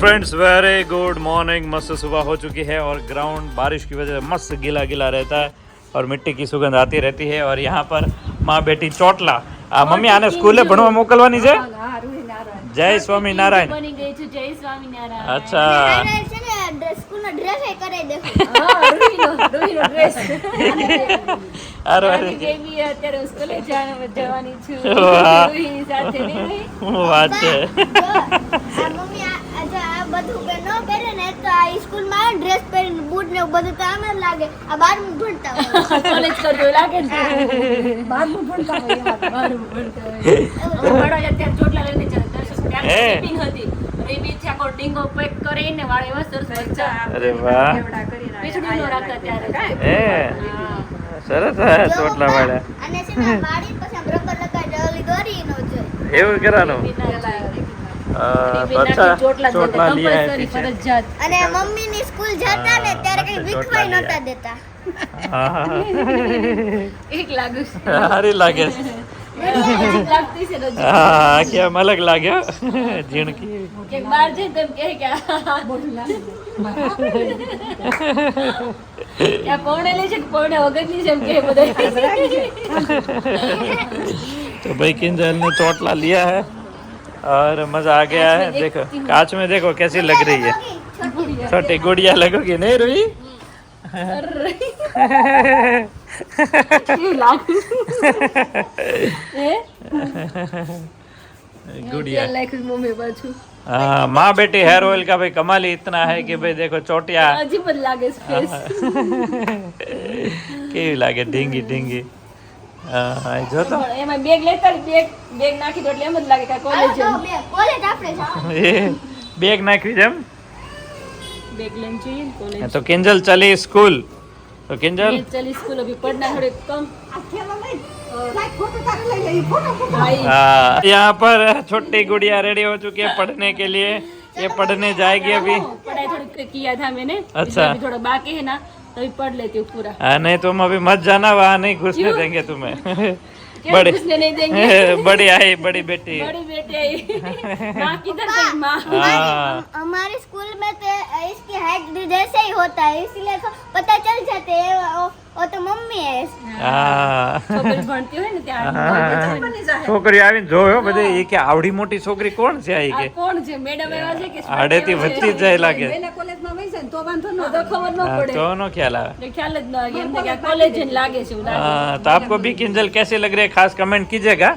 Friends very good morning. मस्त सुबह हो चुकी है और ग्राउंड बारिश की वजह से मस्त गीला गीला रहता है और मिट्टी की सुगंध आती रहती है। और यहाँ पर माँ बेटी ચોટલા मम्मी आने स्कूले भणवा मोकलवानी છે। जय स्वामी नारायण। बनी गई છું જય સ્વામિનારાયણ। अच्छा સ્કૂલ નો ડ્રેસ એ કરી દે હા રોહીનો ડ્રેસ અરે મારી બેબી અત્યારે સ્કૂલે જવાની છું વાહ। રોહીની સાથે નહીં રહી। વાત છે। મમ્મી આ બધું કે ન પહેરે ને તો આ સ્કૂલ માં ડ્રેસ પહેરીને બૂટ ને બધું તો આમ જ લાગે આ 12મું ભણતા હોય કોલેજ કરતો લાગે ને 12મું ભણતા હોય એમાં 12મું ભણતા હોય અમારો અત્યારે ચોટલા લઈને જતા હે। ટિફિન હતી રેબી છે કો ડીંગો પેક કરીને વાળે એવા સરસ બચ્ચા અરે વાહ પીછડી નો રાખતા ત્યારે એ સરસ હે ચોટલા વાળા અને છે ને વાળી પછી રબર લગાડી ઓલી દોરી નો જોઈ એવું કરવાનું। तो अच्छा ચોટલા लिया है पीछे। ફરજિયાત અને મમ્મી ની સ્કૂલ જતા ને ત્યારે કઈ વીખવાઈ નતા દેતા એક લાગુ છે સારી લાગે છે। અજીબ લાગતી છે રજી હા કેમ અલગ લાગ્યો ઝીણકી કે બહાર જઈ તેમ કહે કે આ કોણે લે છે કે કોણે વગરની છે એમ કે બધા। तो भाई किंजल ने चोटला लिया है और मजा आ गया है। देखो कांच में देखो कैसी लग रही है छोटी गुड़िया लगोगी नहीं रुई गुड़िया। मम्मी पाछू हाँ माँ बेटी हेयर ऑयल का भाई कमाल ही इतना है कि भाई देखो चोटिया अजीब જ લાગે છે ફેસ કેવી લાગે ઢીંગી ઢીંગી। જો તો એમાં બેગ લેતા બેગ નાખી દો એટલે એમ જ લાગે કે કોલેજ કોલેજ આપણે જવાનું એ બેગ નાખવી જેમ બેગ લઈને જઈએ ને કોલેજ तो किंजल चली स्कूल। तो किंजल चली स्कूल अभी पढ़ना थोड़े कम हाँ यहाँ पर छोटी गुड़िया रेडी हो चुकी है पढ़ने के लिए। ये पढ़ने जाएगी अभी। पढ़ाई थोड़ी किया था मैंने अच्छा। अभी थोड़ा बाकी है ना तभी पढ़ लेती हूँ पूरा। हाँ नहीं तुम अभी मत जाना वहाँ नहीं घुसने देंगे तुम्हें। क्या बड़ी घुसने नहीं देंगे बड़ी आई बड़ी बेटी। बड़ी बेटी आई माँ किधर गई माँ हाँ हमारे स्कूल में तो इसकी हाइट जैसे ही होता है इसलिए तो पता चल जाते हैं वो तो मम्मी है हाँ છોકરી ભણતી હોય ને ત્યાં છોકરી આવીને જોયો બધે એ કે આવડી મોટી છોકરી કોણ છે આ આ કે કોણ છે મેડમ એવા છે કે આડેથી વધતી જ જાય લાગે। કોલેજમાં વહી જાય ને તો વાંધો ન તો ખબર ન हाँ, પડે तो नो ख्याल आवे। એટલે ખ્યાલ જ ન આવે એમ કે આ કોલેજ જ લાગે છે એવું લાગે हाँ, तो आपको भी किंजल कैसे लग रही है खास कमेंट कीजिएगा।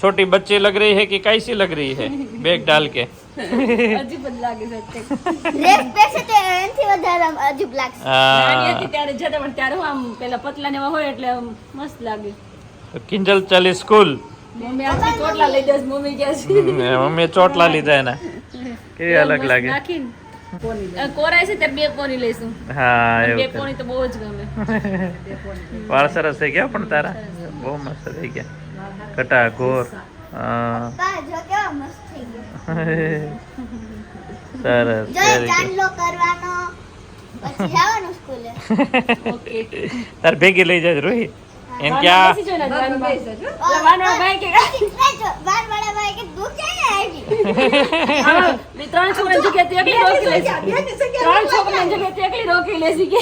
छोटी बच्ची लग रही है कि कैसी लग रही है बैग डाल के। અજીબ જ લાગે છે અત્યારે। ડ્રેસ પહેરશે તો એનાથી વધારે અજીબ લાગશે નાની हाँ, હતી ત્યારે જતા પણ ત્યારે હું આમ પેલા પતલા ને એવા હોય એટલે આમ મસ્ત લાગે। तो किंजल चली स्कूल। મમ્મી આખી ચોટલા લઈ દે મમ્મી કહે છે मम्मी ચોટલા લીધા એના કેવી અલગ મસ્ત લાગે। નાખીને કોરાય છે તે બે પોની લઈશું હા બે એવું પોની તો બહુ જ ગમે। વાળ સરસ થઈ ગયા પણ તારા બહુ મસ્ત થઈ ગયા કટા ઘોર। હા બા જો કેવા મસ્ત થઈ ગયો સરસ જો very good। ચાંદલો કરવાનો પછી જવાનું સ્કૂલે ઓકે તાર ભેગી લઈ જાય રોહી એમ ક્યાં વાનવા ભાઈ કે વાળા ભાઈ કે દુખ જાય આવી ત્રણ છોકરાની જગ્યાએ તે એકલી રોકી લેશે ત્રણ છોકરાની જગ્યાએ તે એકલી રોકી લેશે કે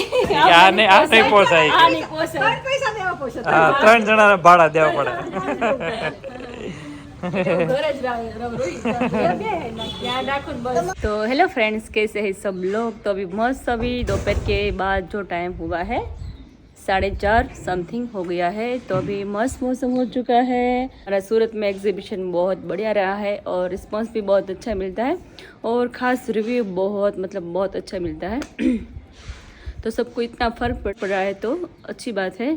આ નહીં પોસાય આ નહીં પોસાય હા 3 જણાને ભાડા દેવા પડે। तो हेलो फ्रेंड्स कैसे हैं सब लोग। तो अभी मस्त अभी दोपहर के बाद जो टाइम हुआ है 4:30 समथिंग हो गया है। तो अभी मस्त मौसम हो चुका है। हमारा सूरत में एग्जीबिशन बहुत बढ़िया रहा है और रिस्पांस भी बहुत अच्छा मिलता है और ख़ास रिव्यू बहुत अच्छा मिलता है। तो सबको इतना फ़र्क पड़ रहा है तो अच्छी बात है।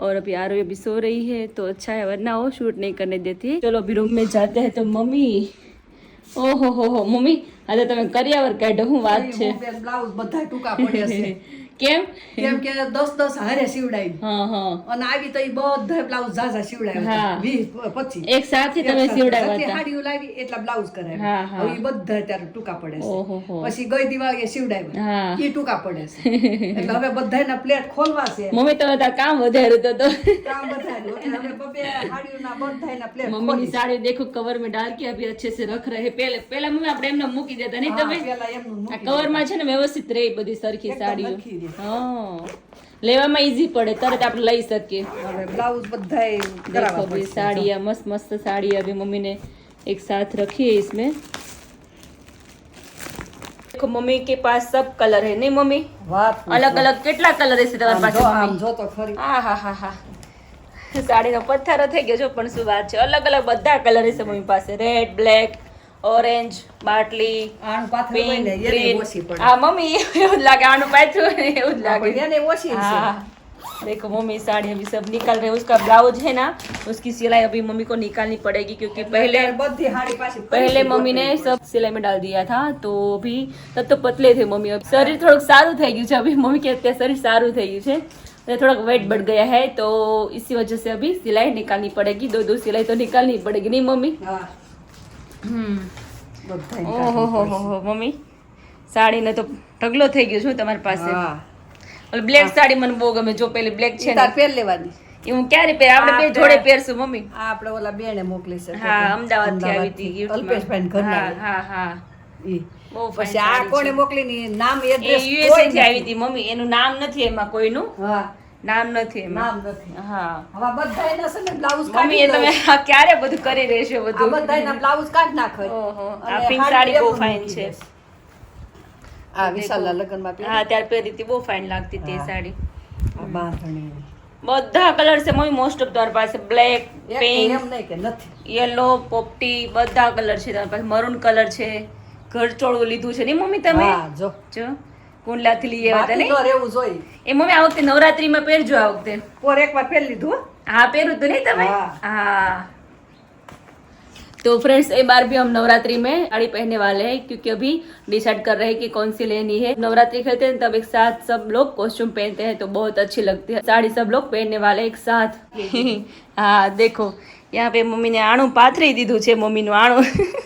और अभी आरोही अभी सो रही है तो अच्छा है वरना वो शूट नहीं करने देती। चलो अभी रूम में जाते हैं। तो मम्मी ओहो हो मम्मी આજે તમે કરિયાવર કાઢો હું વાત છે બ્લાઉઝ બધા ટૂંકા પડ્યા છે કેમ કેમ કે 10 હારે સીવડાવી હા હા અને આવી તો ઈ બધા બ્લાઉઝ ઝાઝા સીવડાવ્યા હા. 20-25 એક સાથે તમે સીવડાવ્યા હતા. હાડીઓ લાવી એટલા બ્લાઉઝ કરાવ્યા. હા, હા. હવે ઈ બધા અત્યારે ટૂંકા પડે ઓહો હો. છે. પછી ગઈ દિવાળીએ સીવડાવ્યા હા. ઈ ટૂંકા પડે છે. એટલે હવે બધાયના પ્લેટ ખોલવા છે. મમ્મી તમે તાર કામ વધાર્યું તો કામ બધાયનું. એટલે હવે બબે હાડીઓના બધાયના પ્લેટ मम्मी ખોલી की साड़ी देखो कवर में डाल के अभी अच्छे से रख रहे पहले मम्मी આપણે એમને મૂકી દેતા નહીં હા, તમે પેલા એમનું આ મૂકી કવર માં છે ને વ્યવસ્થિત રહી બધી સરખી એકદમ સાડીઓ નરખી રહે. હા લેવામાં ઈઝી પડે તરત આપણે લઈ શકીએ હવે બ્લાઉઝ બધાય देखो કરાવવા अभी પડશે. साड़ियाँ मस्त मस्त साड़ी अभी मम्मी ने एक साथ रखी है इसमें देखो मम्मी के पास सब कलर है नहीं मम्मी વાત પૂછો. अलग अलग કેટલા કલર હશે તમારી આમ જો, પાસે આમ મમ્મી જો તો ખરી. હા હા હા હા સાડીનો પથ્થરો થઈ ગયો છો પણ શું વાત છે અલગ અલગ બધા કલર હશે મમ્મી પાસે રેડ બ્લેક ઓરેન્જ બાટલી આનું પાથરું હોય પિંક ને એને ગ્રીન ઓછી પડે. હા મમ્મી એવું જ લાગે આનું પાથરું હોય ને એવું જ લાગે પણ એને ઓછી છે. हाँ देखो मम्मी साड़ी अभी सब निकल रहे हैं उसका ब्लाउज है ना उसकी सिलाई अभी मम्मी को निकालनी पड़ेगी क्योंकि पहले બધી હાડી પાછી पहले मम्मी ने सब सिलाई में डाल दिया था तो अभी तब तो पतले थे मम्मी अब शरीर થોડુંક સારું થઈ ગયું છે अभी मम्मी के અત્યારે શરીર સારું થઈ ગયું છે થોड़ा वेट बढ़ गया है तो इसी वजह से अभी सिलाई निकालनी पड़ेगी दो सिलाई तो निकालनी पड़ेगी नहीं मम्मी હા हम्म બધાય ओहो हो मम्मी સાડીને તો ઢગલો થઈ ગયો છું તમારી પાસે હા ઓલી બ્લેક સાડી મને બહુ ગમે જો પેલી બ્લેક છે ઈ ને તાર પહેર લેવાની એ હું ક્યારે પહેર આપણે બે જોડે પહેરશું મમ્મી આ આપણે ઓલા બેને મોકલી છે હા અમદાવાદ થી આવી હતી gift માં. અલ્પેશભાઈ ઘરના હા હા ઈ બહુ fine પછી આ સાડી કોને છે. મોકલી ની નામ એ એડ્રેસ યુએસએ થી આવી હતી મમ્મી એનું નામ નથી એમાં કોઈનું હા નામ નથી એમાં નામ નથી હા હવે બધાયના છે ને બ્લાઉઝ મમ્મી એ તમે આ ક્યારે બધું કરી રહેશો આ બધું બધાયના બ્લાઉઝ કાઢ નાખો ઓહો આ અને પિંક હાડી સાડી બહુ એમનું ફાઇન મૂકી છે દેશે. આ વિશાલના લગ્નમાં પહેરી હા ત્યારે પહેરી હતી બહુ ફાઇન લાગતી હતી એ હા. સાડી આ બાંધણી બધા કલર છે મમ્મી મોસ્ટ ઓફ તમારી પાસે બ્લેક એક પિંક એમ નહીં કે નથી યલો પોપટી બધા કલર છે તમારી પાસે મરૂન કલર છે ઘરચોળું લીધું છે નહીં મમ્મી તમે હા જો જો કુંડલાથી લઈ આવ્યા હતા બાકી નહીં તો રહેવું જોઈએ એ મમ્મી આ વખતે નવરાત્રીમાં પહેરજો આ વખતે પોર એકવાર પહેરી લીધું હો. हाँ પહેરું तो नहीं તમે हाँ। हाँ तो फ्रेंड्स एक बार भी हम नवरात्रि में साड़ी पहनने वाले हैं क्योंकि अभी डिसाइड कर रहे हैं कि कौन सी लेनी है नवरात्रि खेलते हैं तब एक साथ सब लोग कॉस्ट्यूम पहनते हैं तो बहुत अच्छी लगती है साड़ी सब लोग पहनने वाले एक साथ हाँ देखो यहाँ पे मम्मी ने આણું પાથરી દીધું છે મમ્મીનું આણું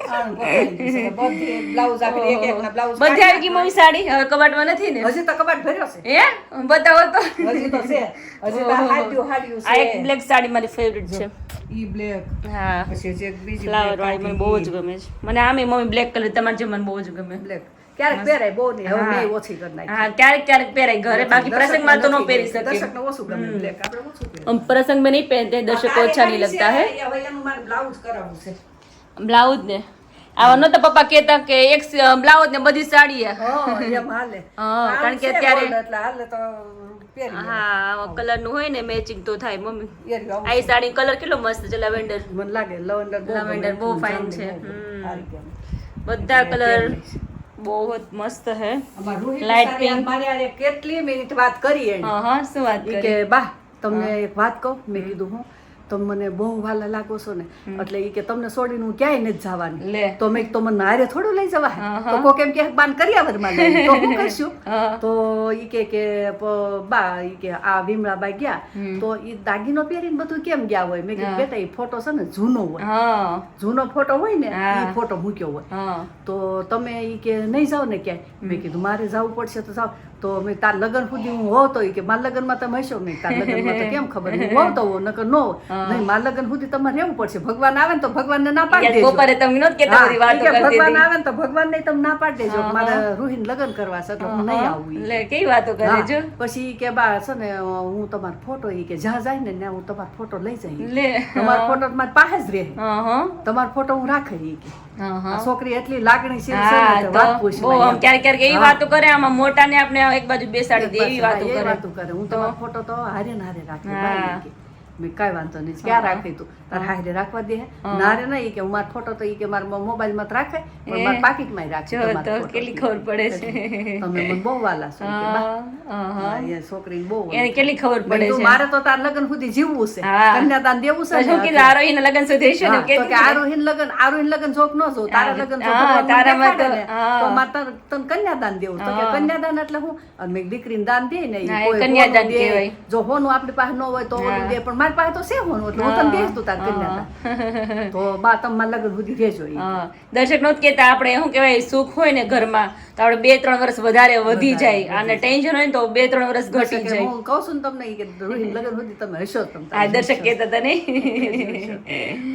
આનું પકડી છે. બધી બ્લાઉઝ આખરી એક એકના બ્લાઉઝ બધી આવી ગઈ મમ્મી સાડી હવે કબાટમાં નથી ને હજી તો કબાટ ભર્યો છે હે બતાવો તો હજી તો છે હજી તો હાડ્યું હાડ્યું આ એક છે બ્લેક સાડી મારી ફેવરિટ છે ઈ બ્લેક હા પછી જે બીજી ફ્લાવર વાળી મને બહુ જ ગમે છે મને આમે મમ્મી બ્લેક કલર તમારે જે મને બહુ જ ગમે બ્લેક ક્યારેક પહેરાય બહુ નહીં હવે હા. મેં ઓછી કરી નાખી હા ક્યારેક ક્યારેક પહેરાય ઘરે બાકી પ્રસંગમાં તો ન પહેરી શકે દર્શકને ઓછું ગમે બ્લેક આપણે ઓછું પહેરીએ. हम प्रसंग में नहीं पहनते हैं दर्शक को अच्छा नहीं लगता है હવે એનું મારે બ્લાઉઝ કરાવવું છે ब्लाउज ने આવા નતો પપ્પા કહેતા કે એક બ્લાઉઝ ને બધી સાડી હા એમ હાલે હા, આમ કારણ કે છે અત્યારે- gold એટલે હાલે તો પહેરી લેવાય. હા કલર નું હોય ને મેચિંગ તો થાય મમ્મી એ રહ્યું આવું. આ સાડી કલર કેટલો મસ્ત છે લેવેન્ડર મને લાગે લવંડર Lavender બહુ fine છે. બધા મેં કલર પહેરી. બહુ જ મસ્ત હે અમાર રૂહી Light બિચારી pink. મારી હારે કેટલી મિનિટ વાત કરી એણે હા હા શું વાત ઈ કરી કે બા તમને એક વાત કહું મેં કીધું હું તમે મને બહુ વાલા લાગો છો ને એટલે ઈ કે તમને છોડીને હું ક્યાંય નથી જવાની લે તો મેં કીધું, તો મને હારે થોડું લઈ જવા હા, તો કોક એમ કે બાન કરિયાવરમાં લઈ તો હું કરશું હા. તો ઈ કે બા ઈ કે આ વિમળાબા ગયા તો ઈ દાગીનો પહેરીને બધું કેમ ગયા હોય મેં કીધું બેટા ઈ ફોટો છે ને જૂનો હોય હા જૂનો ફોટો હોય ને હા. ઈ ફોટો મૂક્યો હોય હા તો તમે ઈ કે નહીં જાઓ ને ક્યાંય મેં કીધું મારે જવું પડશે તો જાઓ તો મેં તાર લગ્ન સુધી હું હોવ તો ઈ કે મારા લગ્નમાં તમે હશો નહીં તાર લગ્નમાં તો કેમ ખબર હું હોવ તો હોવ નકર ન હોવ નહીં મારા લગ્ન સુધી તમારે રહેવું પડશે ભગવાન આવે ને તો ભગવાનને ના પાડી યાર દેજો બપોરે તમે નહોત કહેતા હા, બધી વાતો ઈ કે કરતી ભગવાન હતી આવે ને તો ભગવાન નહીં તમે ના પાડી દેજો મારે રૂહીન લગ્ન કરવા છે તો હું નહીં આવું ઈ. લે કેવી વાતો કરે હા, જો પછી ઈ કે બા છે ને હું તમારો ફોટો ઈ કે જ્યાં જાય ને ત્યાં હું તમારો ફોટો લઈ જઈ લે તમારો ફોટો મારી પાસે જ રહે હા હા તમારો ફોટો હું રાખે ઈ કે હા આ હા છોકરી એટલી લાગણીશીલ છે હા ને કે તો વાત પૂછ બહુ આમ ક્યારેક ક્યારેક એવી વાતો કરે આમાં મોટા ને આપણે એક બાજુ બેસાડી દે એવી વાતો કરે હું તમારો ફોટો તો હારે ને હારે રાખી હા. બાઈ કે. મેં કાંઈ વાંધો નહીં ક્યાં રાખી તું તારે હારે રાખવા દે ના રે નહીં કે હું મારો ફોટો તો ઈ કે મારા મોબાઈલમાં જ રાખે પણ મારા પાકીટમાં રાખે જો તો કેટલી ખબર પડે છે તમે મને બહુ વાલા છો કે બા એ છોકરી બહુ એને કેટલી ખબર પડે છે મારે તો તાર લગ્ન સુધી જીવવું છે હા. કન્યાદાન દેવું છે શું કીધું આરોહીના લગ્ન સુધી હશે ને હા, તો કે આરોહીન લગ્ન જોક ન જો તારા લગ્ન જો ભગવાન મને તારામાં તો, દેખાડે ને, તો મારે તને કન્યાદાન દેવું તો કે કન્યાદાન એટલે હું અને મેં દીકરીને દાન દે ને ઈ હા, એ કોઈ કન્યાદાન હોનું દે. કહેવાય. જો હોનું આપણી પાસે ન હોય તો ઓલું દે પણ મારી પાસે તો છે હોનું એટલે હું તને દઈશ તું તાર કન્યાદાન તો બા તમે મારા લગ્ન સુધી રહેજો ઈ. હા. દર્શક નહોત કેતા આપણે શું કહેવાય સુખ હોય ને ઘરમાં તો આપણે 2-3 વર્ષ વધારે વધી જાય અને ટેન્શન હોય ને તો 2-3 વર્ષ ઘટી કે જાય હું કહું છું ને તમને ઈ કે રૂહીન લગ્ન સુધી તમે હશો જ તમે આ દર્શક કેતા હતા ને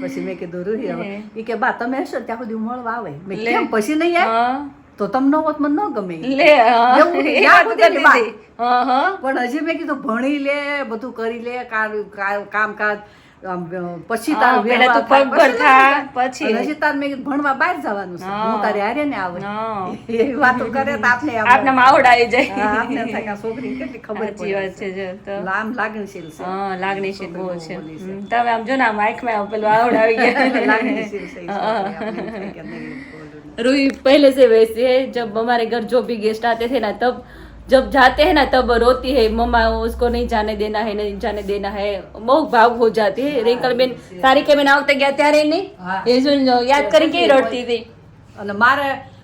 પછી મેં કીધું રૂહી હવે ઈ કે બા તમે હશો ત્યાં સુધી હું મળવા આવે મેં લે. કેમ પછી નહીં આવે હા. તો તમને હોત મને ન ગમે ઈ. લે હા. એવું એ યાદ વાત હતી ને કરી વાત. દીધી. હા હા પણ હજી મેં કીધું ભણી લે બધું કરી લે કામકાજ આમ, પછી હા, તારું પહેલા વ્યવહાર તું થાય, પગભર પછી થા, લગ્ન થાય. પછી. અને હજી તાર મેં કીધું ભણવા બહાર જવાનું છે હા. હું તારે હારે ને આવે હા. એવી વાતો કરે તો આપણે આમ- આપના માવડ આવી જાય હા, આપણે થાય કે આ છોકરીને કેટલી ખબર સાચી વાત છે જો તો પડે આમ લાગણીશીલ છે હા લાગણીશીલ બહુ છે બોલી છે. તમે આમ જો ને આમ આંખમાં આમ પેલું આવડ આવી ગયા લાગણીશીલ છે ઈ છોકરી. આપણે એમ થાય કે નહીં બોલું. रूही पहले से वैसे है जब हमारे घर जो भी गेस्ट आते थे ना तब जब जाते हैं ना तब रोती है मम्मा उसको नहीं जाने देना है नहीं जाने देना है બહુ ભાવ હો જાતી है रिंकल बेन सारी के बेन આવતા ગયા ત્યારે નહીં હા. એ જો યાદ કરી કે રડતી હતી અને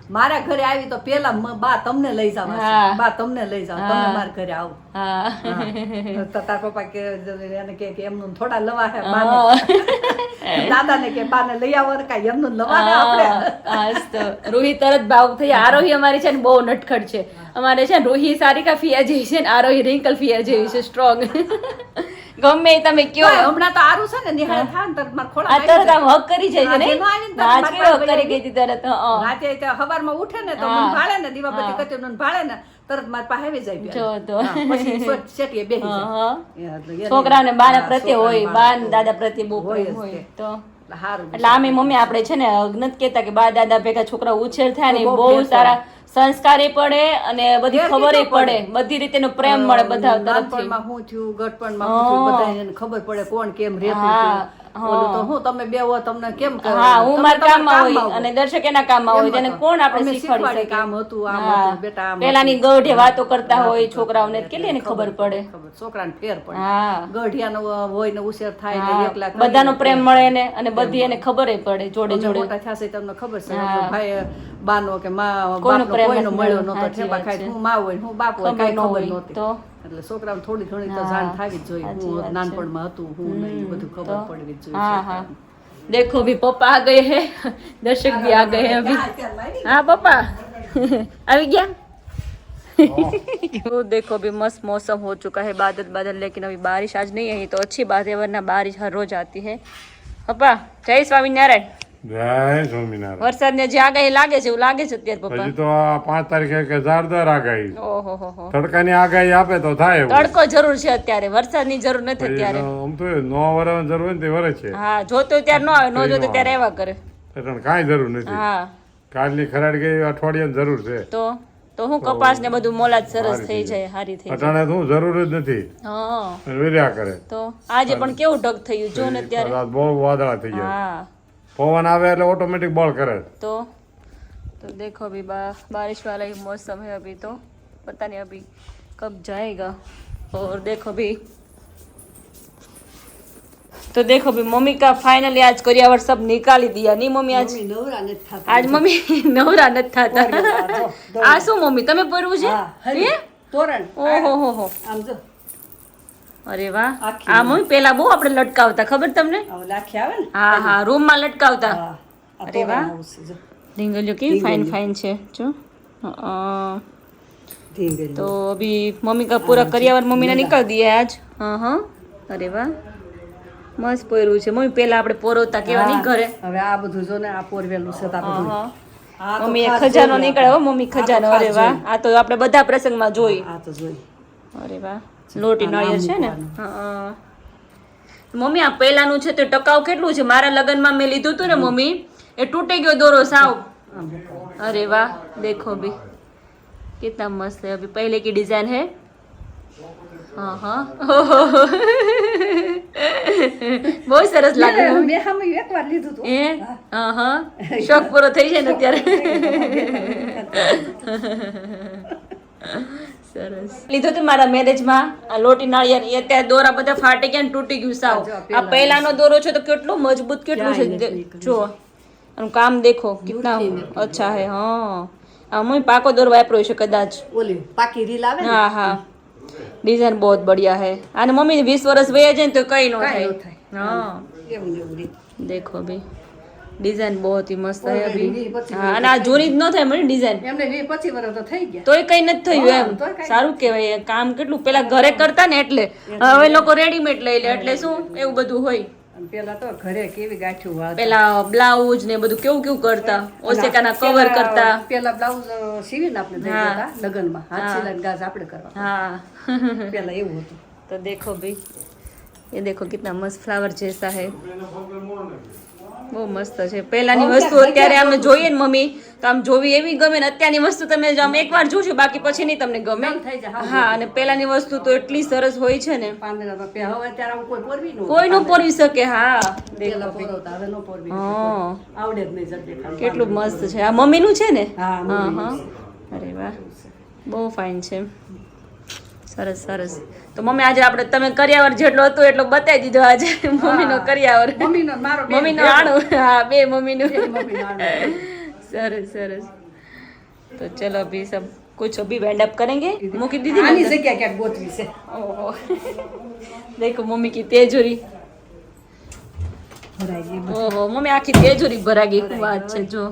મારા ઘરે આવી તો પેલા બા તમને લઈ જાવ હા. બા તમને લઈ જાવ તમે મારા ઘરે આવો હા હા. તો તાર પપ્પા કે એને કે એમનું થોડા લવા હે બાને દાદાને કે બાને લઈ આવો ને કાંઈ એમનું લવા હે આપણે આજ તો રૂહી તરત ભાવ થઈ આરોહી અમારી છે ને બહુ નટખટ છે અમારે છે ને રૂહી સારિકા ફિયા જેવી છે ને આરોહી રિંકલ ફિયા જેવી છે સ્ટ્રોંગ ગમે એ તમે કયો હમણાં તો આરું છે ને નિહાળ થાય ને તરત મારા ખોળા આ તરત આમ હક કરી જાય છે ને આજે નો આવીને તરત આજ મારી કેવો કરી પાસે ગઈ હતી તરત હં. રાતે તો હવારમાં ઉઠે ને તો મને ભાળે ને દીવાબત્તી કરતી મને ભાળે ને તરત મારી પાસે આવી જાય જો તો. હા, પછી શેટીએ બેસી હં, જાય હં. એટલે એને- છોકરાઓને બાના હા, પ્રત્યે હોય છોકરાને બા ને દાદા પ્રત્યે બહુ હોય પ્રેમ જ હોય તે. તો હારું એટલે આમે મમ્મી આપણે છે ને નથી કેતા કે બા દાદા ભેગા છોકરા ઉછેર થાય ને તો બહુ બહુ ફેર સારા સંસ્કારે પડે અને બધી ફેર ખબર કેટલો પડે પડે. બધી રીતેનો પ્રેમ મળે બધા તરફથી નાનપણમાં શું થયું ગટપણમાં શું થયું બધાને એને ખબર પડે કોણ કેમ રહેતું હા, હતું ઓલું તો હું તમે બે હો તમને કેમ કરો? હા હું તમે મારા તમારા કામમાં હોય કામમાં અને દર્શક એના કામમાં હોય એમ તેને હતા. કોણ આપણે અમે શીખવાડી શીખવાડીએ શકે કે આમ હતું, આમ હા. હતું, બેટા આમ પેલાની હતું. ગઢે વાતો કરતા વાતો હોય કરતા છોકરાઓને હોય, કેટલી એને ખબર પડે ખબર. છોકરાને ફેર પડે હા ગઢિયાનો હોય ને ઉછેર થાય હા. ને એકલા કરીને બધાનો પ્રેમ મળે ને અને બધી એને ખબર પડે જોડે અમે જોડે મોટા થયા છે તમને ખબર છે હા. આપણો ભાઈ બાનો કે માં કોઈનો બાપનો પ્રેમ કોઈનો નથી મળ્યો મળ્યો. નહોતો સાચી ઠેબા વાત ખાય છે. હું માં હોય ને હું બાપ હોય ખબર કાંઈ ન ખબર હોય નહોતી તો એટલે છોકરાને થોડી ઘણી તો હા. જાણ થાવી જ જોઈએ સાચી હું વાત છે. નાનપણમાં હતું હું નહીં એ બધું ખબર તો? પડવી જ જોઈએ हाँ છોકરાને. हाँ देखो भी पापा आ गए हैं दर्शक भी आ गए हैं अभी हाँ पापा अभी क्या वो देखो अभी मस्त मौसम हो चुका है बादल बादल लेकिन अभी बारिश आज नहीं आई तो अच्छी बात है वरना बारिश हर रोज आती है पप्पा जय स्वामीनारायण જય સ્વામિનારાયણ વરસાદ ને જે આગાહી લાગે છે એવું લાગે છે અત્યારે પપ્પા હજી તો આ 5 તારીખે કે જોરદાર આગાહી ઓહો હો હો તડકાની આગાહી આપે તો થાય એવું. તડકો જરૂર છે અત્યારે વરસાદની જરૂર નથી પછી અત્યારે આમ તો નો વરસની જરૂર હોય ને તે વરસ છે હા જોતો ત્યારે ન આવે ન જોતો ત્યારે એવા કરે એટલે કાંઈ જરૂર નથી હા કાલની ખરાડ ગઈ અઠવાડિયાની જરૂર છે તો હું કપાસ ને બધું મોલાદ સરસ થઈ જાય હારી થઈ જાય અટાણે તો શું જરૂર જ નથી હા અને વેર્યા કરે તો આજે પણ કેવું ઢગ થયું જો ને અત્યારે રાત બહુ વાદળા થઈ જાય હા પવન આવે એટલે ઓટોમેટિક બળ કરે तो देखो अभी बारिश वाला ही मौसम है अभी तो पता नहीं अभी कब जाएगा और देखो अभी तो देखो अभी मम्मी का फाइनली आज करियावर सब निकाली दिया नहीं मम्मी आज મમ્મી નવરા નથી થતા. आज मम्मी नवरा નથી થતા આ શું મમ્મી તમે પહેરવું છે હા, હરી. હે? તોરણ ઓહો હો હો આમ જો અરે વાહ આખી. આ મમ્મી પેલા બહુ આપણે લટકાવતા ખબર તમને આમ લાખી આવે ને હા હા રૂમ માં લટકાવતા હા આ અરે તોરણ વાહ. આવશે જો ઢીંગલીઓ કેવી ફાઇન ફાઇન છે જો ઢીંગલી. तो अभी मम्मी का पूरा करियावर मम्मी ने निकाल दिया है आज हाँ हाँ अरे वाह મસ્ત પહેર્યું છે મમ્મી પેલા આપણે પોરવતા કેવા નહીં ઘરે હવે આ બધું જો ને આ પોરવેલું છે તો આ બધું હા આ તો મમ્મી એ ખાસ ખજાનો જોઈએ નીકળે હો મમ્મી આ તો ખજાનો ખાસ અરે વાહ આ તો આપણે બધા પ્રસંગમાં જોઈ આ તો જોઈ અરે વાહ લોટી આ નામ નાળિયેર છે ને મૂકવાનું. હા મમ્મી આ પહેલાનું છે તો ટકાઉ કેટલું છે મારા લગ્નમાં મેં લીધું હતું ને મમ્મી એ તૂટી ગયો દોરો સાવ આમ अरे वाह देखो भी कितना मस्त है अभी पहले की डिजाइन है હા હા બહુ સરસ લાગે મેં સામે એકવાર લીધું હતું. એ હા હા શોખ પૂરો થઈ જાય ને અત્યારે સરસ લીધું હતું મારા મેરેજમાં આ લોટી નાળિયેર એ અત્યારે દોરા બધા ફાટી ગયા ને તૂટી ગયું સાવ આ પહેલાનો દોરો છે તો કેટલો મજબૂત કેટલું છે જો આનું કામ દેખો કિતના અચ્છા હે હા અમે પાકો દોરો વાપર્યો છે કદાચ ઓલી પાકી રીલ આવે ને हाँ हाँ डिजाइन बहुत बढ़िया है आने मम्मी 20 वर्ष वया जाए तो कई नो કાંઈ થાય ન થાય. हाँ એવું ને એવું રીત. देखो अभी डिजाइन बहुत ही मस्त है अभी Already 25 हाँ અને આ જૂની જ ન થાય મને ડિઝાઇન એમને 20-25 વર્ષ તો થઈ ગયા. તોય કઈ નથી થયું હા, એમ તોય કાંઈ સારું કહેવાય કામ કેટલું પેલા ઘરે કરતા ને એટલે હવે લોકો રેડીમેડ લઈ લે એટલે શું એવું બધું હોય અને પેલા તો ઘરે કેવી ગાંઠિયું વાળતા. પેલા બ્લાઉઝ ને બધું કેવું કેવું કરતા ઓસેકાના કવર કરતા પેલા બ્લાઉઝ સીવીને આપણે જઈ હા. જતા લગનમાં હાથ હા. સિલાઈને ગાજ આપણે કરવા हाँ પેલા એવું હતું. तो देखो भाई ये देखो कितना मस्त फ्लावर जैसा है બહુ મસ્ત છે પહેલાની વસ્તુ અત્યારે અમે જોઈએ ને મમ્મી તો આમ જોવી એવી ગમે ને અત્યારની વસ્તુ તમે જો આમ એકવાર જોશો બાકી પછી નહીં તમને ગમે ગમ થઈ જાય, હા અને પહેલાની વસ્તુ તો એટલી સરસ હોય છે ને પાંદડા હવે અત્યારે આવું કોઈ પોરવી ન હોય. કોઈ નો પોરવી શકે હા પેલા પોરવતા, હવે ન પોરવી. હા આવડે જ નહીં જલ્દી ખાલી. કેટલું મસ્ત છે આ મમ્મીનું છે ને હા, હા મમ્મીનું હા અરે વાહ બહુ ફાઇન છે સરસ સરસ તો મમ્મી આજે આપણે તમે કરિયાવર જેટલો હતો એટલો બતાવી દીધો આજે મમ્મીનો કરિયાવર મમ્મીનો ને મારો બે મમ્મીનો આણું હા બે મમ્મીનું મમ્મીનો આણું. सरस सरस तो चलो अभी सब कुछ अभी वाइंड अप करेंगे मुकी दीदी આની જગ્યા ક્યાંક ગોતવી છે. ओहो देखो मम्मी की तेजोरी ભરાઈ ગઈ. ओहो मम्मी आखी तेजोरी भरा गई बात છે જો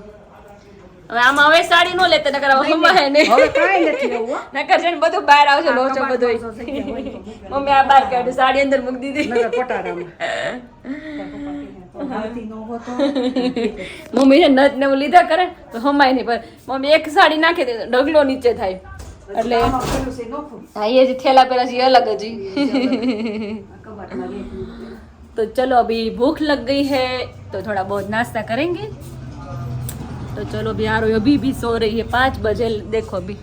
હવે આમાં હવે સાડી નો લેતા નકર હમાય ને હવે કાંઈ નથી એવું હો. નકર છે ને બધું બહાર આવશે લોચો બધું મમ્મી આ બહાર કાઢી સાડી અંદર મૂકી દીધી નકર પટારામાં. હાલતી ન હોતો. મમ્મી ને નથ ને એવું લીધા કરે તો હમાય નહીં પણ મમ્મી એક સાડી નાખે દે તો ઢગલો નીચે થાય એટલે આમાં પેલું છે નોખું. હા ये जी थैला पेला जी अलग है जी આ કબાટમાં રેખું. तो चलो अभी भूख लग गई है तो थोड़ा बहुत नाश्ता करेंगे तो चलो अभी यार अभी भी सो रही है 5 बजे देखो अभी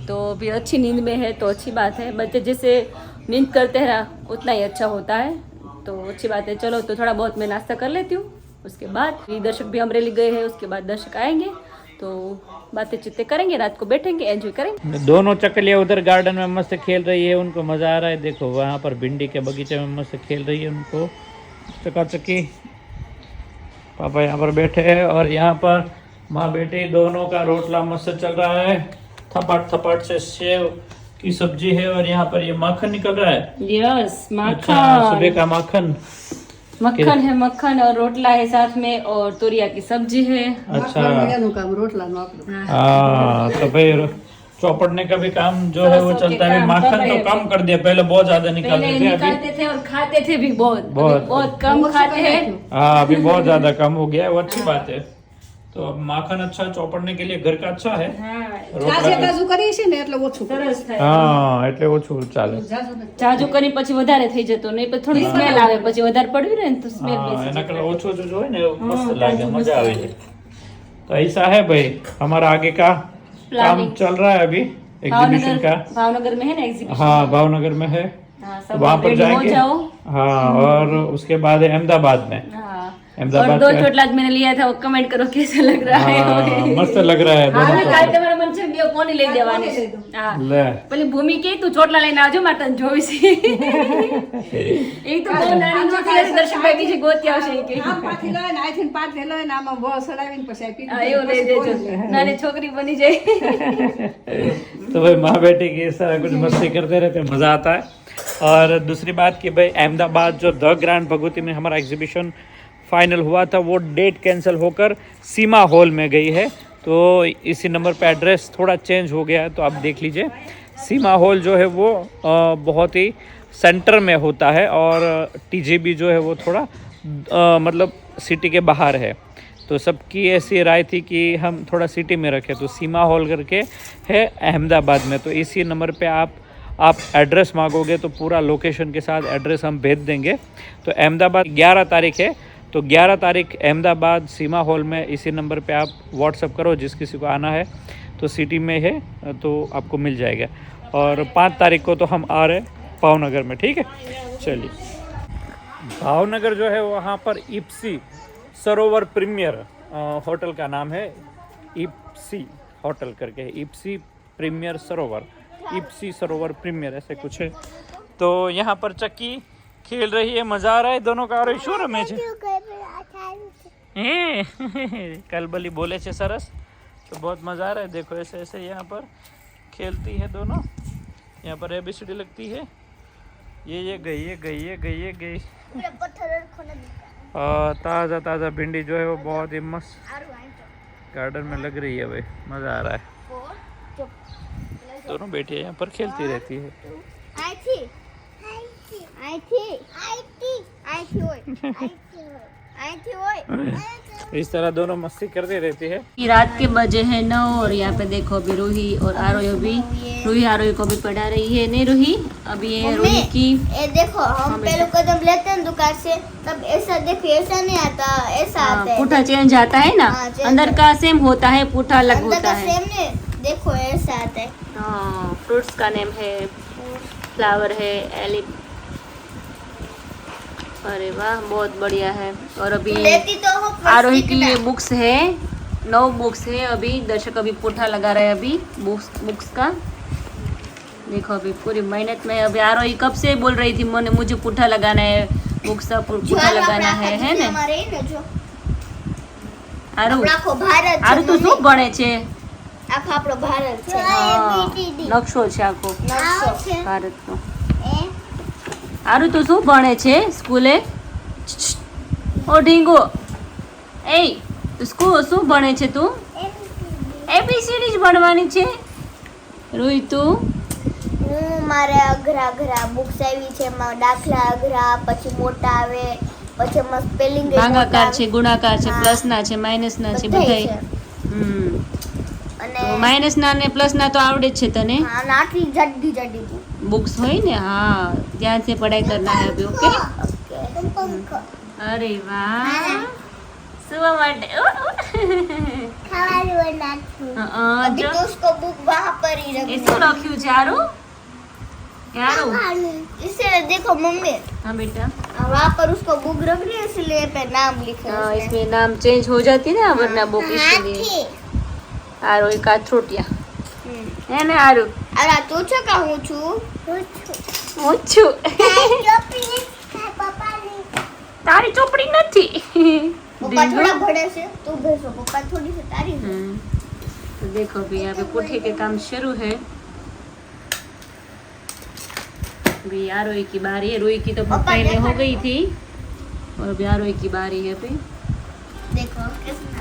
तो अभी अच्छी नींद में है तो अच्छी बात है बच्चे जैसे नींद करते हैं ना उतना ही अच्छा होता है तो अच्छी बात है चलो तो थोड़ा बहुत मैं नाश्ता कर लेती हूँ उसके बाद ये दर्शक भी अमरेली गए हैं उसके बाद दर्शक आएंगे तो बातें चित्ते करेंगे रात को बैठेंगे एंजॉय करेंगे दोनों चकलियाँ उधर गार्डन में मस्त खेल रही है उनको मजा आ रहा है देखो वहाँ पर भिंडी के बगीचे में मस्त खेल रही है उनको चकाचकी पापा यहाँ पर बैठे हैं और यहाँ पर माँ बेटी दोनों का रोटला मस्त चल रहा है थपाट थपाट से सेव की सब्जी है और यहाँ पर ये माखन निकल रहा है यस अच्छा सुबह का माखन मक्खन है मक्खन और रोटला है साथ में और तुरिया की सब्जी है अच्छा એનું કામ રોટલાનું આપણું. हाँ तो भाई चौपड़ने का भी काम जो है वो चलता है माखन तो कम कर दिया पहले बहुत ज्यादा पहले निकालते थे अभी निकालते थे और खाते थे भी बहुत बहुत। अभी बहुत कम खाते हैं हाँ अभी बहुत ज्यादा कम हो गया है वो अच्छी बात है तो अब माखन अच्छा चौपड़ने के लिए घर का अच्छा है हाँ તાજે તાજું કરીએ છીએ ને એટલે ઓછું કરે. સરસ થાય હા એટલે ઓછું ચાલે જાજુ નથી. જાજુ કરી પછી વધારે થઈ જતો નહીં પછી થોડી સ્મેલ આવે પછી વધારે પડવી રહે ને તો સ્મેલ हाँ બેસી એના જાય. કરતા ઓછું ઓછું जो है ना वो मस्त लगे मजा आवे है तो ऐसा है भाई हमारा आगे का काम Planning. चल रहा है अभी एग्जीबिशन का भावनगर में है ना एग्जीबिशन हाँ भावनगर में है हाँ तो सब वहाँ पर ready हो जाएंगे जाओ हाँ और उसके बाद है अहमदाबाद में हाँ और अहमदाबाद 2 का- ચોટલા જ मैंने लिया था वो कमेंट करो कैसा लग रहा है हाँ मस्त लग रहा है હા दोनों કાલે चौपड़। તમારા મન છે બે કોની લઈ દેવાની છે હા ले પેલી ભૂમિ કે તું ચોટલા લઈને આવજો મારે તને જોઈશ એ તો બહુ નાની નહોતી એટલે દર્શકભાઈ બીજી ગોતી આવશે એ કે આમ પાછી લઈને આથી પાછી લઈને આમાં બહુ સડાવીને પછી આપી હા એવું લઈ દેજો નાની છોકરી બની જાય तो भाई माँ बेटे की इस तरह कुछ मस्ती करते रहते हैं, मज़ा आता है। और दूसरी बात कि भाई अहमदाबाद जो द ग्रैंड भगवती में हमारा एग्जीबिशन फाइनल हुआ था वो डेट कैंसिल होकर सीमा हॉल में गई है तो इसी नंबर पे एड्रेस थोड़ा चेंज हो गया है तो आप देख लीजिए सीमा हॉल जो है वो बहुत ही सेंटर में होता है और टीजीबी जो है वो थोड़ा मतलब सिटी के बाहर है तो सबकी ऐसी राय थी कि हम थोड़ा सिटी में रखें तो सीमा हॉल करके है अहमदाबाद में तो इसी नंबर पे आप एड्रेस मांगोगे तो पूरा लोकेशन के साथ एड्रेस हम भेज देंगे तो अहमदाबाद 11 तारीख है तो 11 तारीख अहमदाबाद सीमा हॉल में इसी नंबर पे आप व्हाट्सअप करो जिस किसी को आना है तो सिटी में है तो आपको मिल जाएगा और 5 तारीख को तो हम आ रहे भावनगर में, ठीक है। चलिए, भावनगर जो है वहाँ पर इप्सी सरोवर प्रीमियर होटल का नाम है, इप्सी होटल करके है, इप्सी प्रीमियर सरोवर, इप्सी सरोवर प्रीमियर ऐसे कुछ है। तो यहाँ पर चक्की खेल रही है, मजा आ रहा है दोनों का। और શું રમે છે? कलबली बोले छे सरस, तो बहुत मजा आ रहा है। देखो ऐसे ऐसे यहाँ पर खेलती है दोनों। यहाँ पर एबीसीडी लगती है, ये गई, ये गई, ये गई, ये गई। ताज़ा ताज़ा भिंडी जो है वो बहुत ही मस्त गार्डन में लग रही है भाई, मज़ा आ रहा है। दोनों बेटियाँ यहाँ पर खेलती रहती है। इस तरह दोनों मस्ती करती रहती है। रात के बजे है 9 और यहाँ पे देखो अभी रूही और आरोही आरोही को भी पढ़ा रही है। नहीं रूही, अभी ये रूही की ये देखो, हम पहले कदम लेते हैं दुकान से, तब ऐसा देखो, ऐसा नहीं आता, ऐसा आता है। पुठा चेंज आता है ना, हाँ, change अंदर का सेम होता है, पुठा अलग अंदर होता का है। सेम नहीं, देखो ऐसा आता है। हाँ, फ्रूट्स का नेम है, फ्लावर है, एलिप। अरे वाह, बहुत बढ़िया है। और अभी लेती तो हो पर आरोही की सीखना। ये बुक्स है, 9 बुक्स है। अभी दर्शक अभी पुठा लगा रहे हैं अभी बुक्स का। देखो अभी पूरी मेहनत में। अभी आरोही कब से बोल रही थी मुझे पुठा लगाना है, बुक्स का पुठा लगाना है ना? हमारे ही ना जो आरु આખો ભારત છે આરુ તું શું ભણે છે? આખો આપણો ભારત છે। નકશો છે આખો નકશો છે। ભારતનો। આરુ તું શું ભણે છે સ્કૂલે? ઓ ઢીંગો, એ તું શું ભણે છે તું? એબીસીડી જ ભણવાની છે રોઈ તું? હું મારે અઘરા અઘરા બુક્સ આવી છે, એમાં દાખલા અઘરા, પછી મોટા આવે, પછી એમાં સ્પેલિંગ ભાગાકાર છે, ગુણાકાર છે, પ્લસના છે, માઇનસના છે, બધાય। અને તો માઇનસના ને પ્લસના તો આવડે જ છે તને? હા, અને આટલી જડી જડી बुक्स હોય ને, हाँ ध्यान से पढ़ाई करना है अभी, ओके? अरे वाह, सुबह માટે ખાવાનું બનાવું। अभी જો तो उसको बुक वहाँ पर ही એ रखनी શું લખ્યું છે આરુ? यारो इसलिए देखो मम्मी, हाँ बेटा, वहाँ पर उसको बुक रखनी है, इसलिए पे नाम लिखा हाँ है इसमें नाम चेंज हो जाती है ना वरना बुक, इसके लिए। आरो एक काथरोटिया है ना आरु? अरे तू छो का हूँ छू હું છું તારી ચોપડી નથી। पप्पा थोड़ा बड़े से तू भेजो, पप्पा थोड़ी सी तारी है। तो देखो अभी यहाँ पे पुठे के काम शुरू है। अभी आरोही की बारी है, रोही की तो पापा पहले देखो, हो गई थी और अभी आरोही की बारी है अभी। देखो कितना